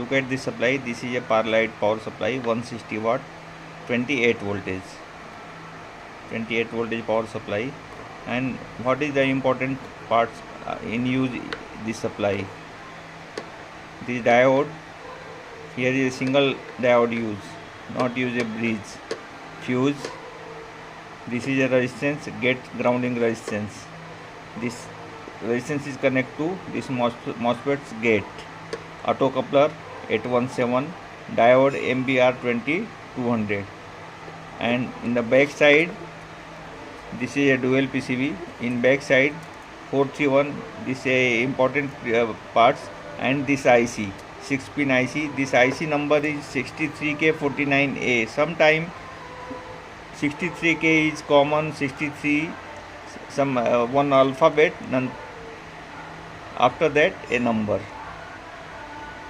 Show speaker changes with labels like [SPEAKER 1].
[SPEAKER 1] look at this supply. This is a parlight power supply, 160 watt, 28 voltage, 28 voltage power supply. And what is the important parts in use this supply? This diode, here is a single diode use, not use a bridge. Fuse, this is a resistance, gate grounding resistance. This resistance is connected to this MOSFET's gate. Auto coupler 817, diode MBR20200. And in the back side, this is a dual PCB. In back side 431, this is a important parts. And this IC, 6-pin IC. This IC number is 63K49A. Sometime 63K is common, 63 some one alphabet, none after that a number.